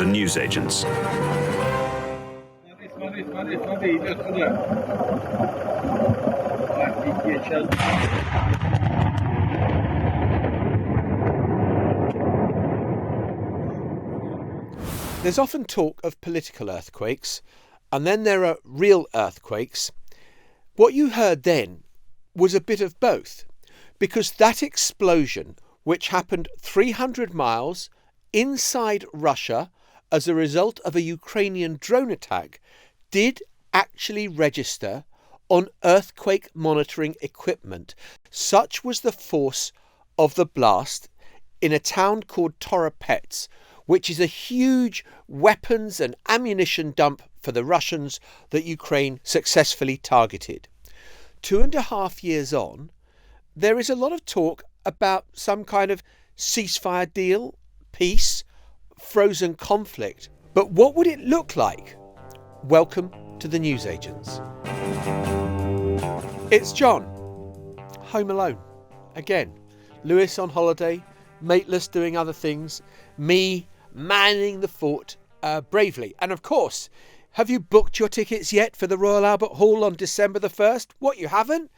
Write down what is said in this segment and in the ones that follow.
the newsagents. There's often talk of political earthquakes, and then there are real earthquakes. What you heard then was a bit of both, because that explosion, which happened 300 miles inside Russia as a result of a Ukrainian drone attack, did actually register on earthquake monitoring equipment. Such was the force of the blast in a town called Toropets, which is a huge weapons and ammunition dump for the Russians that Ukraine successfully targeted. 2.5 years on, there is a lot of talk about some kind of ceasefire deal, peace, frozen conflict. But what would it look like? Welcome to the newsagents. It's John, home alone. Again, Lewis on holiday, Maitlis doing other things, me manning the fort bravely. And of course, have you booked your tickets yet for the Royal Albert Hall on December the 1st? What, you haven't?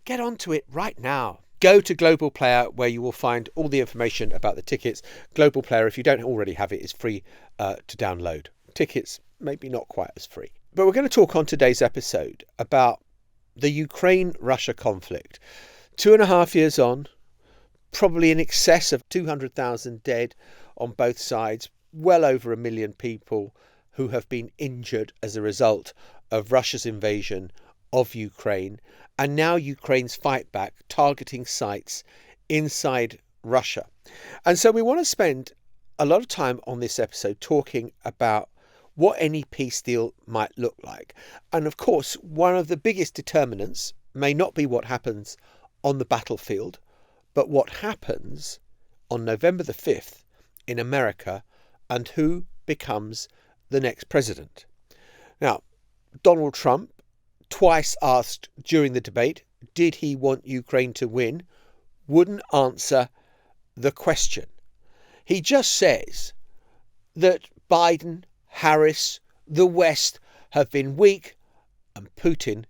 Get onto it right now. Go to Global Player, where you will find all the information about the tickets. Global Player, if you don't already have it, is free to download. Tickets, maybe not quite as free. But we're going to talk on today's episode about the Ukraine-Russia conflict. 2.5 years on, probably in excess of 200,000 dead on both sides, well over 1 million people who have been injured as a result of Russia's invasion of Ukraine, and now Ukraine's fight back targeting sites inside Russia. And so we want to spend a lot of time on this episode talking about what any peace deal might look like. And of course, one of the biggest determinants may not be what happens on the battlefield, but what happens on November the 5th in America and who becomes the next president. Now, Donald Trump, twice asked during the debate, did he want Ukraine to win, wouldn't answer the question. He just says that Biden, Harris, the West have been weak and Putin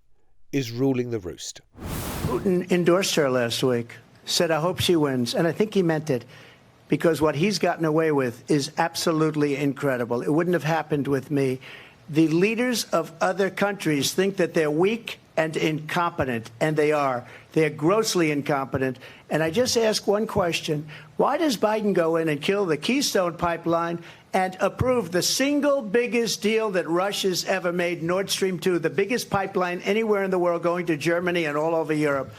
is ruling the roost. Putin endorsed her last week, said, I hope she wins. And I think he meant it, because what he's gotten away with is absolutely incredible. It wouldn't have happened with me. The leaders of other countries think that they're weak and incompetent, and they are. They're grossly incompetent. And I just ask one question. Why does Biden go in and kill the Keystone Pipeline and approve the single biggest deal that Russia's ever made, Nord Stream 2, the biggest pipeline anywhere in the world going to Germany and all over Europe?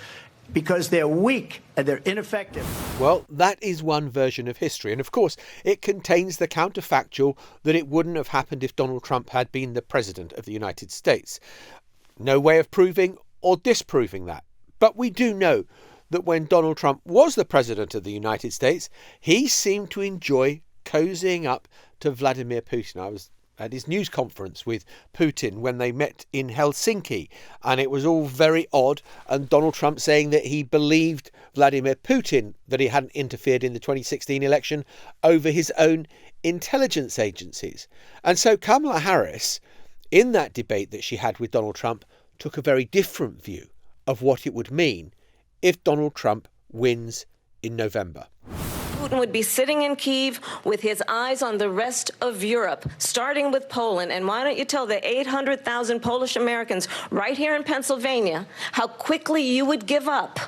Because they're weak and they're ineffective. Well, that is one version of history. And of course, it contains the counterfactual that it wouldn't have happened if Donald Trump had been the president of the United States. No way of proving or disproving that. But we do know that when Donald Trump was the president of the United States, he seemed to enjoy cozying up to Vladimir Putin. I was at his news conference with Putin when they met in Helsinki, and it was all very odd, and Donald Trump saying that he believed Vladimir Putin, that he hadn't interfered in the 2016 election over his own intelligence agencies. And so Kamala Harris, in that debate that she had with Donald Trump, took a very different view of what it would mean if Donald Trump wins in November. Putin would be sitting in Kyiv with his eyes on the rest of Europe, starting with Poland. And why don't you tell the 800,000 Polish Americans right here in Pennsylvania how quickly you would give up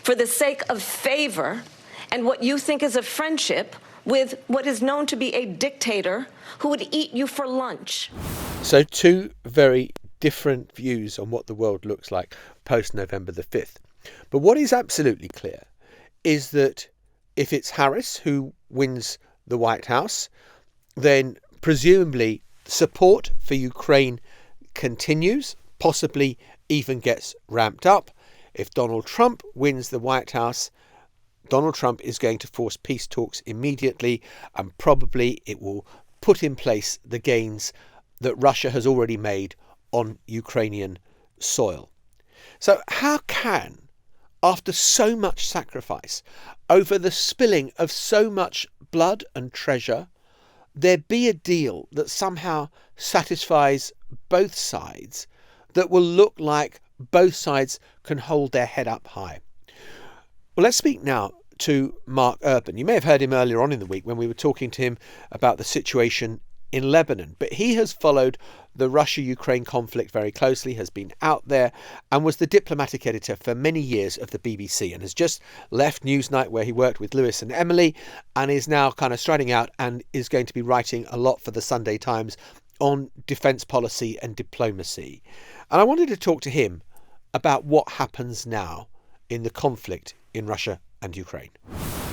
for the sake of favor and what you think is a friendship with what is known to be a dictator who would eat you for lunch. So two very different views on what the world looks like post-November the 5th. But what is absolutely clear is that if it's Harris who wins the White House, then presumably support for Ukraine continues, possibly even gets ramped up. If Donald Trump wins the White House, Donald Trump is going to force peace talks immediately, and probably it will put in place the gains that Russia has already made on Ukrainian soil. So how can, after so much sacrifice, over the spilling of so much blood and treasure, there be a deal that somehow satisfies both sides, that will look like both sides can hold their head up high. Well, let's speak now to Mark Erin. You may have heard him earlier on in the week when we were talking to him about the situation in Lebanon, but he has followed the Russia-Ukraine conflict very closely, has been out there and was the diplomatic editor for many years of the BBC, and has just left Newsnight, where he worked with Lewis and Emily, and is now kind of striding out and is going to be writing a lot for the Sunday Times on defence policy and diplomacy. And I wanted to talk to him about what happens now in the conflict in Russia and Ukraine.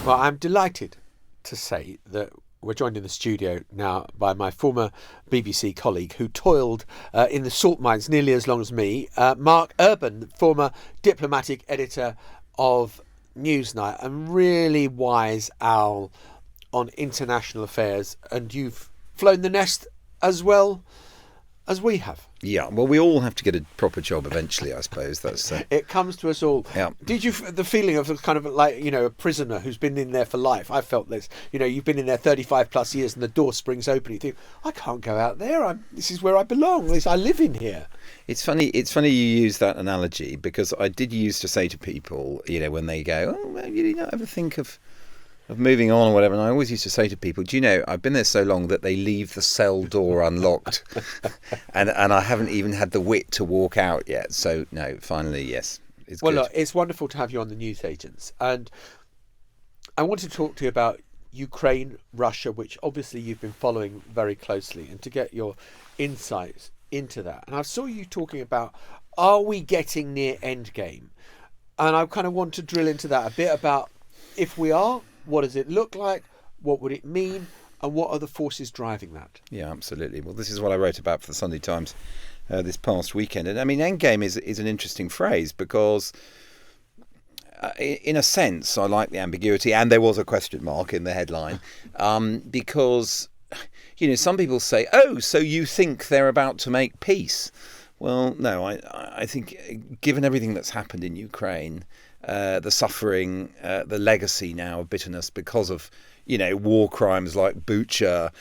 Well, I'm delighted to say that we're joined in the studio now by my former BBC colleague who toiled in the salt mines nearly as long as me, Mark Erin, former diplomatic editor of Newsnight, and really wise owl on international affairs. And you've flown the nest as well as we have. Yeah, well, we all have to get a proper job eventually, I suppose. That's it comes to us all. Yeah. Did you the feeling of kind of like, you know, a prisoner who's been in there for life? I felt this. You know, you've been in there 35 plus years, and the door springs open. You think, I can't go out there. This is where I belong. I live in here. It's funny you use that analogy, because I did used to say to people, you know, when they go, oh, well, you don't ever think of moving on or whatever, and I always used to say to people, do you know, I've been there so long that they leave the cell door unlocked and I haven't even had the wit to walk out yet. So no, finally, yes, it's good. Look, it's wonderful to have you on the News Agents, and I want to talk to you about Ukraine, Russia, which obviously you've been following very closely, and to get your insights into that. And I saw you talking about, are we getting near endgame? And I kind of want to drill into that a bit, about if we are, what does it look like? What would it mean? And what are the forces driving that? Yeah, absolutely. Well, this is what I wrote about for the Sunday Times this past weekend. And I mean, endgame is an interesting phrase, because in a sense, I like the ambiguity. And there was a question mark in the headline, because, you know, some people say, oh, so you think they're about to make peace? Well, no, I think given everything that's happened in Ukraine, the suffering, the legacy now of bitterness because of, you know, war crimes like Bucha,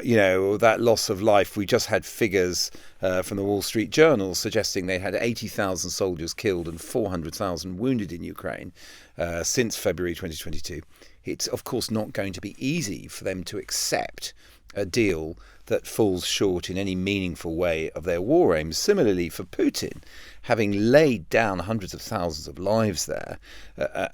you know, that loss of life. We just had figures from the Wall Street Journal suggesting they had 80,000 soldiers killed and 400,000 wounded in Ukraine since February 2022. It's, of course, not going to be easy for them to accept a deal that falls short in any meaningful way of their war aims. Similarly, for Putin, having laid down hundreds of thousands of lives there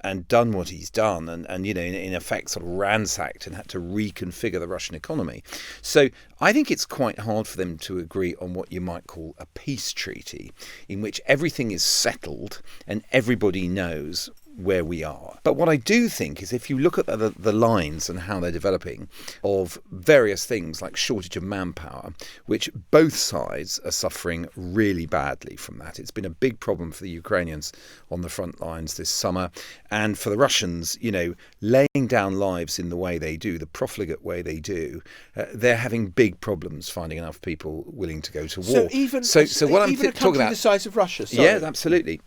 and done what he's done, and you know, in effect sort of ransacked and had to reconfigure the Russian economy. So I think it's quite hard for them to agree on what you might call a peace treaty, in which everything is settled and everybody knows where we are. But what I do think is, if you look at the lines and how they're developing of various things like shortage of manpower, which both sides are suffering really badly from that. It's been a big problem for the Ukrainians on the front lines this summer, and for the Russians, you know, laying down lives in the way they do, the profligate way they do, they're having big problems finding enough people willing to go to war. So even what I'm talking talking about, the size of Russia. Sorry. Yeah, absolutely.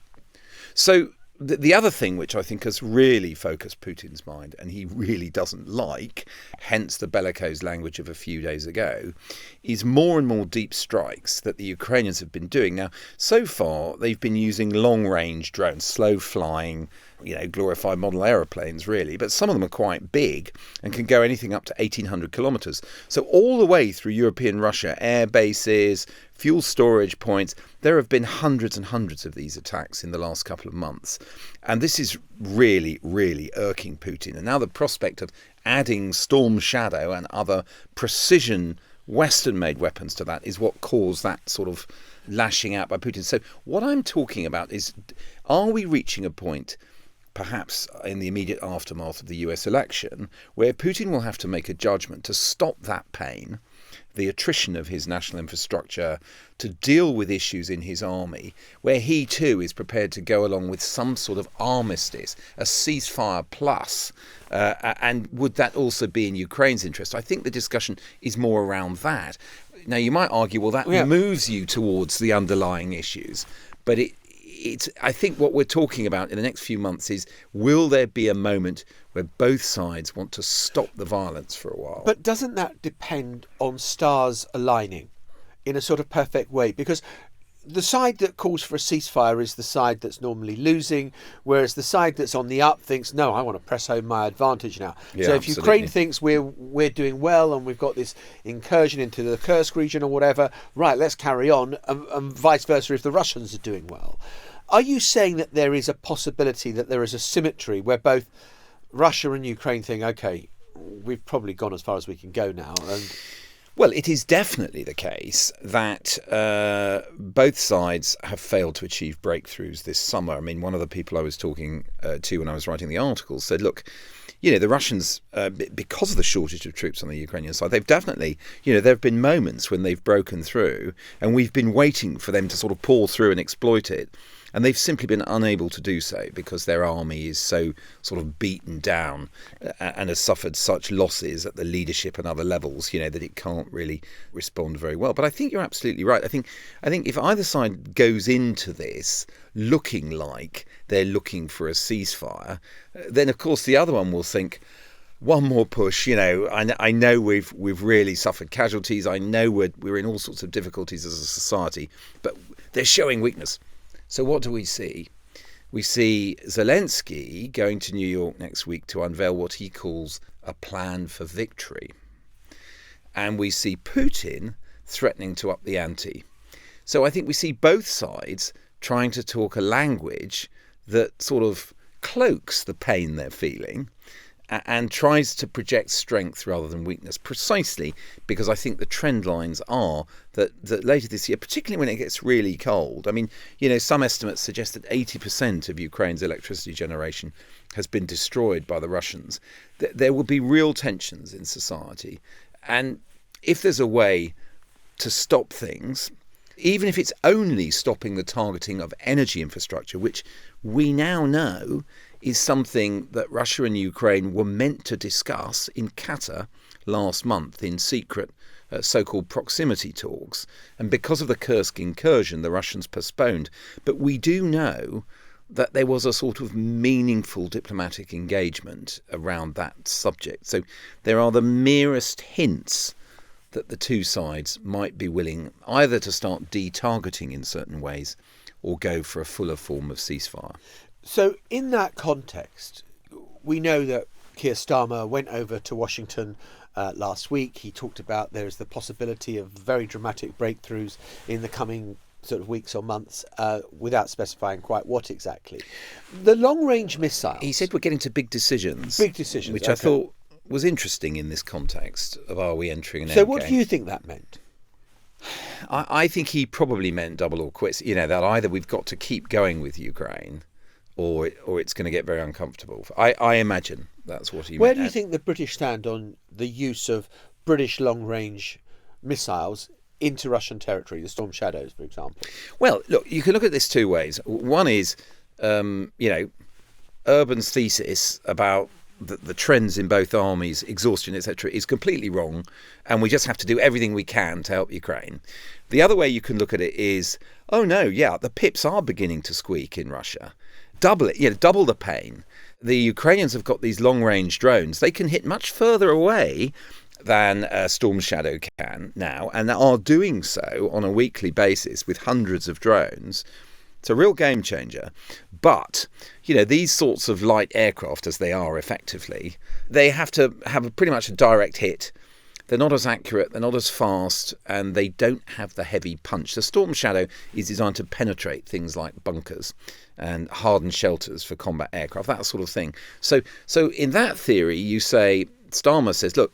So the other thing which I think has really focused Putin's mind, and he really doesn't like, hence the bellicose language of a few days ago, is more and more deep strikes that the Ukrainians have been doing. Now, so far, they've been using long-range drones, slow-flying, you know, glorified model aeroplanes, really, but some of them are quite big and can go anything up to 1,800 kilometres. So all the way through European Russia, air bases, fuel storage points, there have been hundreds and hundreds of these attacks in the last couple of months. And this is really, really irking Putin. And now the prospect of adding Storm Shadow and other precision Western-made weapons to that is what caused that sort of lashing out by Putin. So what I'm talking about is, are we reaching a point, perhaps in the immediate aftermath of the US election, where Putin will have to make a judgment to stop that pain, the attrition of his national infrastructure, to deal with issues in his army, where he too is prepared to go along with some sort of armistice, a ceasefire plus, and would that also be in Ukraine's interest? I think the discussion is more around that. Now, you might argue, well, that moves you towards the underlying issues, but I think what we're talking about in the next few months is, will there be a moment where both sides want to stop the violence for a while? But doesn't that depend on stars aligning in a sort of perfect way? Because the side that calls for a ceasefire is the side that's normally losing, whereas the side that's on the up thinks, no, I want to press home my advantage now. Yeah, so if absolutely. Ukraine thinks we're doing well and we've got this incursion into the Kursk region or whatever, right, let's carry on, and vice versa if the Russians are doing well. Are you saying that there is a possibility that there is a symmetry where both Russia and Ukraine think, OK, we've probably gone as far as we can go now? And well, it is definitely the case that both sides have failed to achieve breakthroughs this summer. I mean, one of the people I was talking to when I was writing the article said, look, the Russians, because of the shortage of troops on the Ukrainian side, they've definitely, there have been moments when they've broken through, and we've been waiting for them to sort of pour through and exploit it. And they've simply been unable to do so because their army is so sort of beaten down and has suffered such losses at the leadership and other levels, that it can't really respond very well. But I think you're absolutely right. I think if either side goes into this looking like they're looking for a ceasefire, then of course the other one will think, one more push, I know we've really suffered casualties. I know we're in all sorts of difficulties as a society, but they're showing weakness. So what do we see? We see Zelenskyy going to New York next week to unveil what he calls a plan for victory. And we see Putin threatening to up the ante. So I think we see both sides trying to talk a language that sort of cloaks the pain they're feeling and tries to project strength rather than weakness, precisely because I think the trend lines are that later this year, particularly when it gets really cold, I mean, some estimates suggest that 80% of Ukraine's electricity generation has been destroyed by the Russians. There will be real tensions in society. And if there's a way to stop things, even if it's only stopping the targeting of energy infrastructure, which we now know is something that Russia and Ukraine were meant to discuss in Qatar last month in secret so-called proximity talks. And because of the Kursk incursion, the Russians postponed. But we do know that there was a sort of meaningful diplomatic engagement around that subject. So there are the merest hints that the two sides might be willing either to start de-targeting in certain ways or go for a fuller form of ceasefire. So in that context, we know that Keir Starmer went over to Washington last week. He talked about there is the possibility of very dramatic breakthroughs in the coming sort of weeks or months, without specifying quite what exactly. The long-range missiles. He said we're getting to big decisions. Big decisions, which I thought was interesting in this context of are we entering an endgame. So what do you think that meant? I think he probably meant double or quits. That either we've got to keep going with Ukraine or it's going to get very uncomfortable. I imagine that's what he meant. Where do you think the British stand on the use of British long-range missiles into Russian territory, the Storm Shadows, for example? Well, look, you can look at this two ways. One is, Urban's thesis about the trends in both armies, exhaustion, etc., is completely wrong, and we just have to do everything we can to help Ukraine. The other way you can look at it is, the pips are beginning to squeak in Russia. Double the pain. The Ukrainians have got these long-range drones. They can hit much further away than Storm Shadow can now, and are doing so on a weekly basis with hundreds of drones. It's a real game changer. But, these sorts of light aircraft, as they are effectively, they have to have pretty much a direct hit. They're not as accurate, they're not as fast, and they don't have the heavy punch. The Storm Shadow is designed to penetrate things like bunkers and hardened shelters for combat aircraft, that sort of thing. So in that theory, you say, Starmer says, look,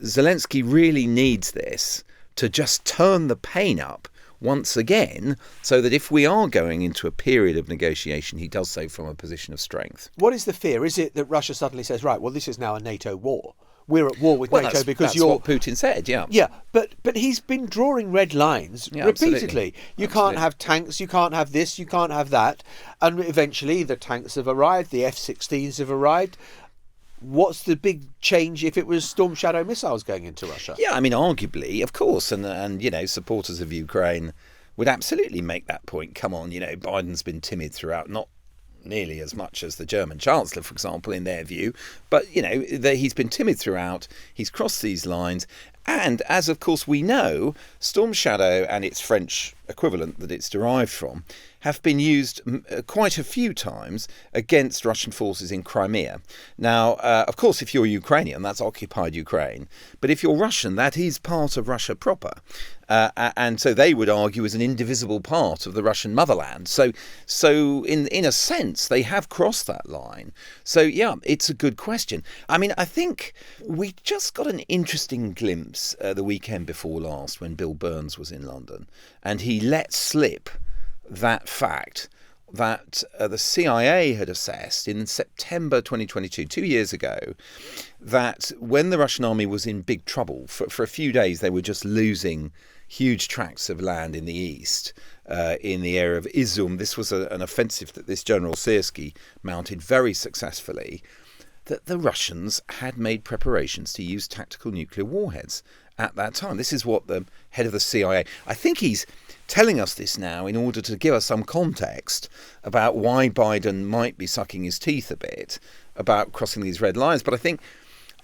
Zelenskyy really needs this to just turn the pain up once again, so that if we are going into a period of negotiation, he does so from a position of strength. What is the fear? Is it that Russia suddenly says, right, well, this is now a NATO war? We're at war with NATO because that's what Putin said, yeah. Yeah, but he's been drawing red lines repeatedly. You can't have tanks, you can't have this, you can't have that. And eventually the tanks have arrived, the F-16s have arrived. What's the big change if it was Storm Shadow missiles going into Russia? Yeah, I mean, arguably, of course, and supporters of Ukraine would absolutely make that point. Come on, Biden's been timid throughout, not nearly as much as the German Chancellor, for example, in their view. But, he's been timid throughout. He's crossed these lines. And as, of course, we know, Storm Shadow and its French equivalent that it's derived from have been used quite a few times against Russian forces in Crimea. Now, of course, if you're Ukrainian, that's occupied Ukraine. But if you're Russian, that is part of Russia proper. And so they would argue is an indivisible part of the Russian motherland. So in a sense, they have crossed that line. So, yeah, it's a good question. I mean, I think we just got an interesting glimpse the weekend before last when Bill Burns was in London. And he let slip that fact that the CIA had assessed in September 2022, 2 years ago, that when the Russian army was in big trouble, for a few days they were just losing huge tracts of land in the east, in the area of Izum. This was an offensive that this General Syrskyi mounted very successfully, that the Russians had made preparations to use tactical nuclear warheads at that time. This is what the head of the CIA, I think he's telling us this now in order to give us some context about why Biden might be sucking his teeth a bit about crossing these red lines. But I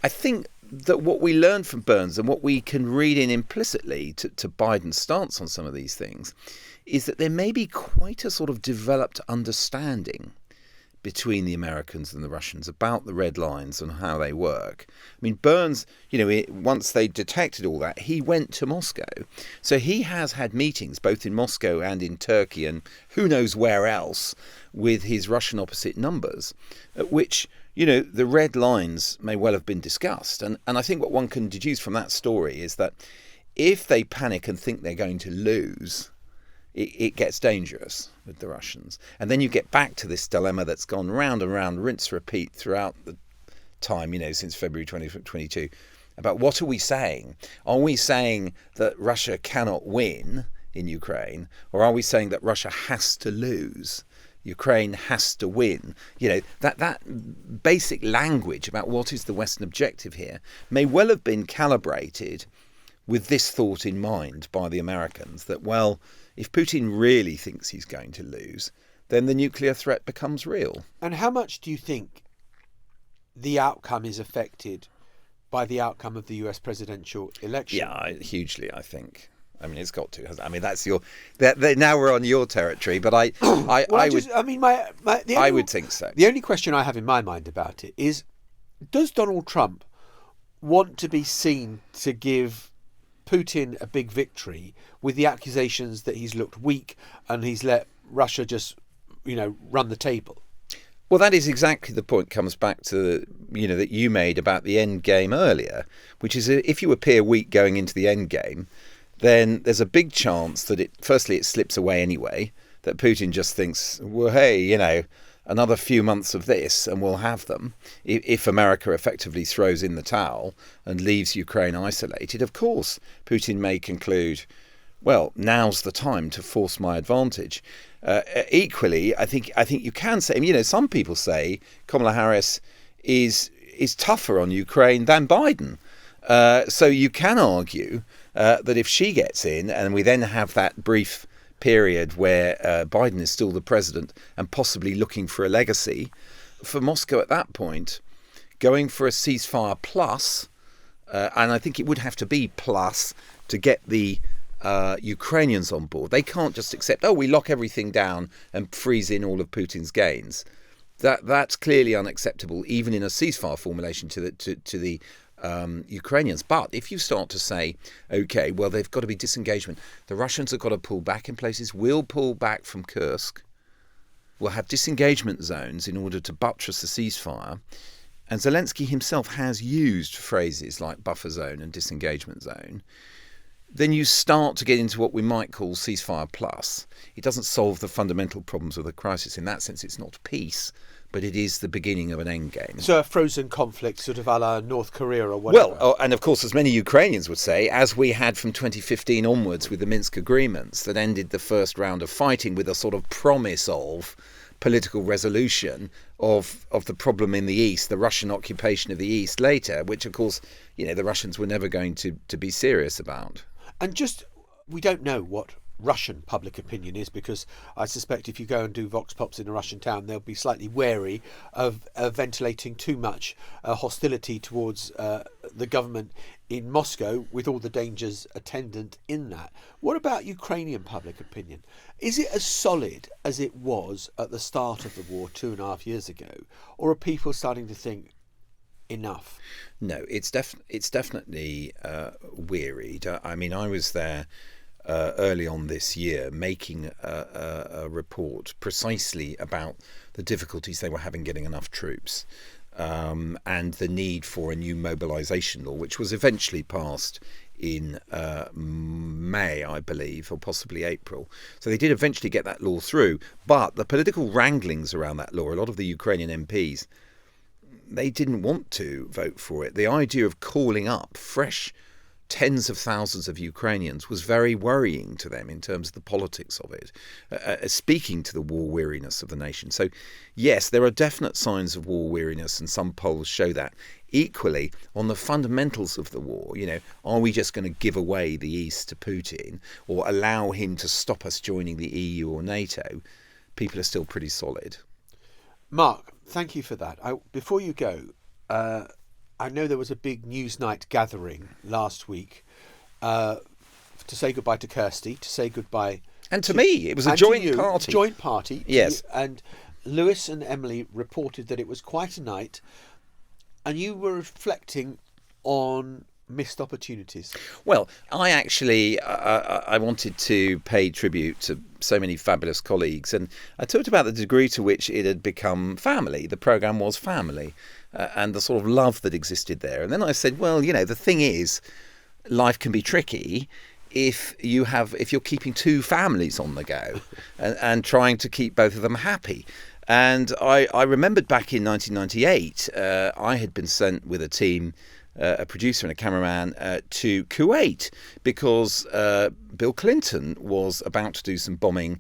think that what we learned from Burns and what we can read in implicitly to Biden's stance on some of these things is that there may be quite a sort of developed understanding between the Americans and the Russians about the red lines and how they work. I mean, Burns, once they detected all that, he went to Moscow. So he has had meetings both in Moscow and in Turkey and who knows where else with his Russian opposite numbers, at which, the red lines may well have been discussed. And I think what one can deduce from that story is that if they panic and think they're going to lose, it gets dangerous with the Russians. And then you get back to this dilemma that's gone round and round, rinse, repeat throughout the time, since February 2022, about what are we saying? Are we saying that Russia cannot win in Ukraine? Or are we saying that Russia has to lose? Ukraine has to win. That basic language about what is the Western objective here may well have been calibrated with this thought in mind by the Americans, that, well, if Putin really thinks he's going to lose, then the nuclear threat becomes real. And how much do you think the outcome is affected by the outcome of the US presidential election? Yeah, hugely, I think. I mean, it's got to. I mean, that's your. Now we're on your territory, but I would think so. The only question I have in my mind about it is, does Donald Trump want to be seen to give Putin a big victory with the accusations that he's looked weak and he's let Russia just, run the table? Well, that is exactly the point. Comes back to that you made about the end game earlier, which is if you appear weak going into the end game, then there's a big chance that it slips away anyway, that Putin just thinks, well, hey, another few months of this and we'll have them. If America effectively throws in the towel and leaves Ukraine isolated, of course, Putin may conclude, well, now's the time to force my advantage. Equally, I think you can say, some people say Kamala Harris is tougher on Ukraine than Biden. So you can argue that if she gets in and we then have that brief period where Biden is still the president and possibly looking for a legacy, for Moscow at that point, going for a ceasefire plus, and I think it would have to be plus to get the Ukrainians on board. They can't just accept, we lock everything down and freeze in all of Putin's gains. That's clearly unacceptable, even in a ceasefire formulation to the Ukrainians. But if you start to say, okay, well, they've got to be disengagement. The Russians have got to pull back in places. We'll pull back from Kursk. We'll have disengagement zones in order to buttress the ceasefire. And Zelenskyy himself has used phrases like buffer zone and disengagement zone. Then you start to get into what we might call ceasefire plus. It doesn't solve the fundamental problems of the crisis. In that sense, it's not peace, but it is the beginning of an end game. So a frozen conflict, sort of a la North Korea or whatever. Well, and of course, as many Ukrainians would say, as we had from 2015 onwards with the Minsk agreements that ended the first round of fighting with a sort of promise of political resolution of the problem in the East, the Russian occupation of the East later, which, of course, the Russians were never going to be serious about. And we don't know what Russian public opinion is, because I suspect if you go and do vox pops in a Russian town, they'll be slightly wary of ventilating too much hostility towards the government in Moscow, with all the dangers attendant in that. What about Ukrainian public opinion? Is it as solid as it was at the start of the war 2.5 years ago, or are people starting to think enough? No, it's definitely wearied. I mean, I was there early on this year making a report precisely about the difficulties they were having getting enough troops, and the need for a new mobilisation law, which was eventually passed in May, I believe, or possibly April. So they did eventually get that law through. But the political wranglings around that law, a lot of the Ukrainian MPs, they didn't want to vote for it. The idea of calling up fresh tens of thousands of Ukrainians was very worrying to them in terms of the politics of it, speaking to the war weariness of the nation. So, yes, there are definite signs of war weariness, and some polls show that. Equally, on the fundamentals of the war, are we just going to give away the East to Putin or allow him to stop us joining the EU or NATO? People are still pretty solid. Mark, thank you for that. Before you go, I know there was a big Newsnight gathering last week to say goodbye to Kirsty, to say goodbye and to me. It was a joint party. Joint party. Yes. And Lewis and Emily reported that it was quite a night, and you were reflecting on missed opportunities. Well, I actually I wanted to pay tribute to so many fabulous colleagues, and I talked about the degree to which it had become family. The programme was family, and the sort of love that existed there. And then I said, well, the thing is, life can be tricky if you're keeping two families on the go and trying to keep both of them happy. And I remembered back in 1998, I had been sent with a team, a producer and a cameraman, to Kuwait because Bill Clinton was about to do some bombing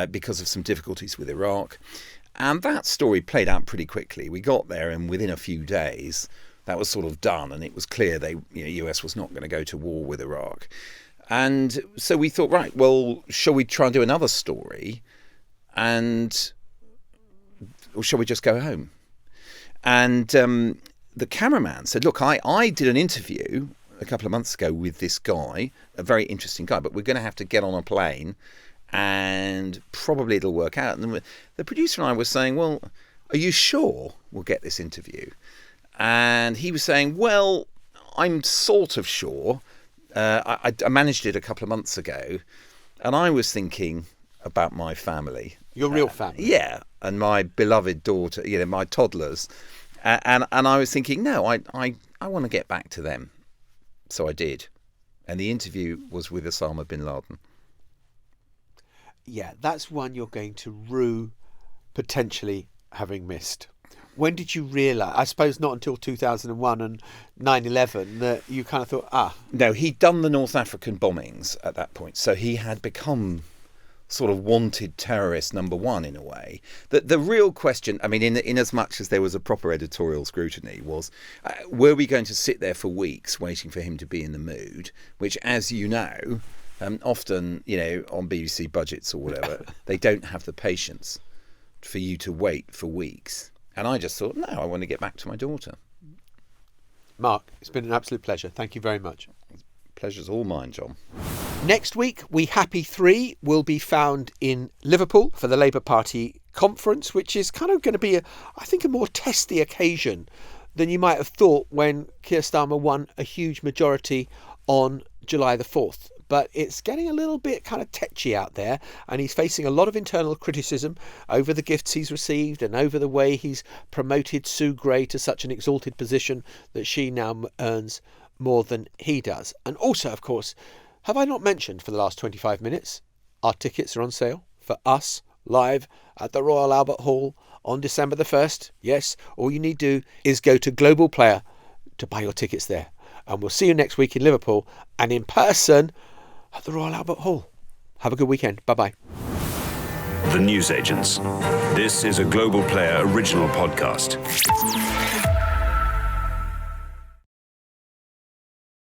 because of some difficulties with Iraq. And that story played out pretty quickly. We got there, and within a few days, that was sort of done, and it was clear US was not going to go to war with Iraq. And so we thought, right, well, shall we try and do another story, or shall we just go home? And the cameraman said, look, I did an interview a couple of months ago with this guy, a very interesting guy, but we're going to have to get on a plane and probably it'll work out. And the producer and I were saying, well, are you sure we'll get this interview? And he was saying, well, I'm sort of sure. I managed it a couple of months ago, and I was thinking about my family. Your real family? Yeah, and my beloved daughter, my toddlers. And I was thinking, no, I want to get back to them. So I did. And the interview was with Osama bin Laden. Yeah, that's one you're going to rue potentially having missed. When did you realise, I suppose not until 2001 and 9/11, that you kind of thought, No, he'd done the North African bombings at that point. So he had become sort of wanted terrorist number one in a way. The real question, I mean, in as much as there was a proper editorial scrutiny, was were we going to sit there for weeks waiting for him to be in the mood, which, as you know, often, on BBC budgets or whatever, they don't have the patience for you to wait for weeks. And I just thought, no, I want to get back to my daughter. Mark, it's been an absolute pleasure. Thank you very much. Pleasure's all mine, John. Next week, We Happy 3 will be found in Liverpool for the Labour Party conference, which is kind of going to be, I think, a more testy occasion than you might have thought when Keir Starmer won a huge majority on July the 4th. But it's getting a little bit kind of tetchy out there, and he's facing a lot of internal criticism over the gifts he's received and over the way he's promoted Sue Gray to such an exalted position that she now earns more than he does. And also, of course, have I not mentioned for the last 25 minutes, our tickets are on sale for us live at the Royal Albert Hall on December the 1st. Yes, all you need to do is go to Global Player to buy your tickets there. And we'll see you next week in Liverpool and in person at the Royal Albert Hall. Have a good weekend. Bye-bye. The Newsagents. This is a Global Player original podcast.